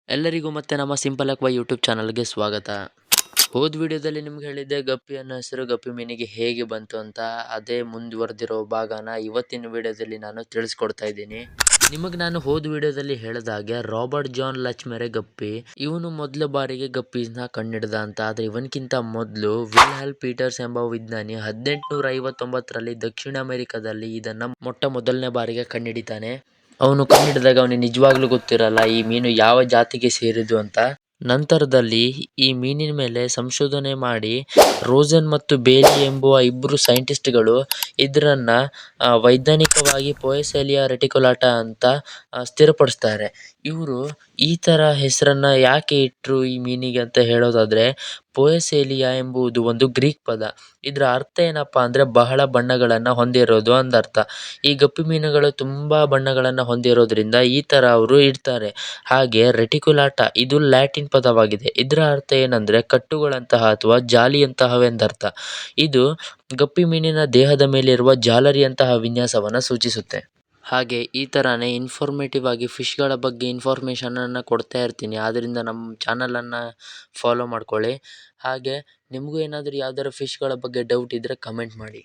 ಎಲ್ಲರಿಗೂ ಮತ್ತೆ ನಮ್ಮ ಸಿಂಪಲ್ ಅಕ್ವಾ ಯೂಟ್ಯೂಬ್ ಚಾನಲ್ಗೆ ಸ್ವಾಗತ. ಹೋದ ವಿಡಿಯೋದಲ್ಲಿ ನಿಮ್ಗೆ ಹೇಳಿದ್ದೆ ಗಪ್ಪಿ ಅನ್ನೋ ಹೆಸರು ಗಪ್ಪಿ ಮೀನಿಗೆ ಹೇಗೆ ಬಂತು ಅಂತ. ಅದೇ ಮುಂದುವರೆದಿರೋ ಭಾಗನ ಇವತ್ತಿನ ವಿಡಿಯೋದಲ್ಲಿ ನಾನು ತಿಳಿಸ್ಕೊಡ್ತಾ ಇದ್ದೀನಿ. ನಿಮಗೆ ನಾನು ಹೋದ ವಿಡಿಯೋದಲ್ಲಿ ಹೇಳಿದಾಗೆ ರಾಬರ್ಟ್ ಜಾನ್ ಲಚ್ಮೆರೆ ಗಪ್ಪಿ ಇವನು ಮೊದಲ ಬಾರಿಗೆ ಗಪ್ಪೀಸ್ನ ಕಂಡಿಡ್ದ ಅಂತ. ಆದರೆ ಇವನ್ಕಿಂತ ಮೊದಲು ವಿಲ್ಹೆಲ್ಮ್ ಪೀಟರ್ಸ್ ಎಂಬ ವಿಜ್ಞಾನಿ 1859ರಲ್ಲಿ ದಕ್ಷಿಣ ಅಮೆರಿಕದಲ್ಲಿ ಇದನ್ನ ಮೊದಲನೇ ಬಾರಿಗೆ ಕಂಡುಹಿಡಿತಾನೆ. ಅವನು ಕಂಡುಹಿಡಿದಾಗ ಅವನಿಗೆ ನಿಜವಾಗ್ಲೂ ಗೊತ್ತಿರಲ್ಲ ಈ ಮೀನು ಯಾವ ಜಾತಿಗೆ ಸೇರಿದ್ದು ಅಂತ. ನಂತರದಲ್ಲಿ ಈ ಮೀನಿನ ಮೇಲೆ ಸಂಶೋಧನೆ ಮಾಡಿ ರೋಸನ್ ಮತ್ತು ಬೇಲಿ ಎಂಬುವ ಇಬ್ಬರು ಸೈಂಟಿಸ್ಟ್ಗಳು ಇದರನ್ನ ವೈಜ್ಞಾನಿಕವಾಗಿ ಪೊಯೆಸೆಲಿಯಾ ರೆಟಿಕ್ಯುಲಾಟಾ ಅಂತ ಸ್ಥಿರಪಡಿಸ್ತಾರೆ. ಇವರು ಈ ಥರ ಹೆಸರನ್ನ ಯಾಕೆ ಇಟ್ಟರು ಈ ಮೀನಿಗೆ ಅಂತ ಹೇಳೋದಾದರೆ, ಪೊಯೆಸೆಲಿಯಾ ಎಂಬುದು ಒಂದು ಗ್ರೀಕ್ ಪದ. ಇದರ ಅರ್ಥ ಏನಪ್ಪ ಅಂದರೆ ಬಹಳ ಬಣ್ಣಗಳನ್ನು ಹೊಂದಿರೋದು ಅಂದರ್ಥ. ಈ ಗಪ್ಪಿ ಮೀನುಗಳು ತುಂಬ ಬಣ್ಣಗಳನ್ನು ಹೊಂದಿರೋದ್ರಿಂದ ಈ ಥರ ಅವರು ಇಡ್ತಾರೆ. ಹಾಗೆ ರೆಟಿಕ್ಯುಲಾಟಾ ಇದು ಲ್ಯಾಟಿನ್ ಪದವಾಗಿದೆ. ಇದರ ಅರ್ಥ ಏನಂದರೆ ಕಟ್ಟುಗಳಂತಹ ಅಥವಾ ಜಾಲಿಯಂತಹವೆಂದರ್ಥ. ಇದು ಗಪ್ಪಿ ಮೀನಿನ ದೇಹದ ಮೇಲಿರುವ ಜಾಲರಿಯಂತಹ ವಿನ್ಯಾಸವನ್ನು ಸೂಚಿಸುತ್ತೆ. ಹಾಗೆ ಈ ಥರನೇ ಇನ್ಫಾರ್ಮೇಟಿವ್ ಆಗಿ ಫಿಶ್ಗಳ ಬಗ್ಗೆ ಇನ್ಫಾರ್ಮೇಷನನ್ನು ಕೊಡ್ತಾ ಇರ್ತೀನಿ. ಆದ್ದರಿಂದ ನಮ್ಮ ಚಾನಲನ್ನು ಫಾಲೋ ಮಾಡ್ಕೊಳ್ಳಿ. ಹಾಗೆ ನಿಮಗೂ ಏನಾದರೂ ಯಾವ್ದಾದ್ರು ಫಿಶ್ಗಳ ಬಗ್ಗೆ ಡೌಟ್ ಇದ್ದರೆ ಕಮೆಂಟ್ ಮಾಡಿ.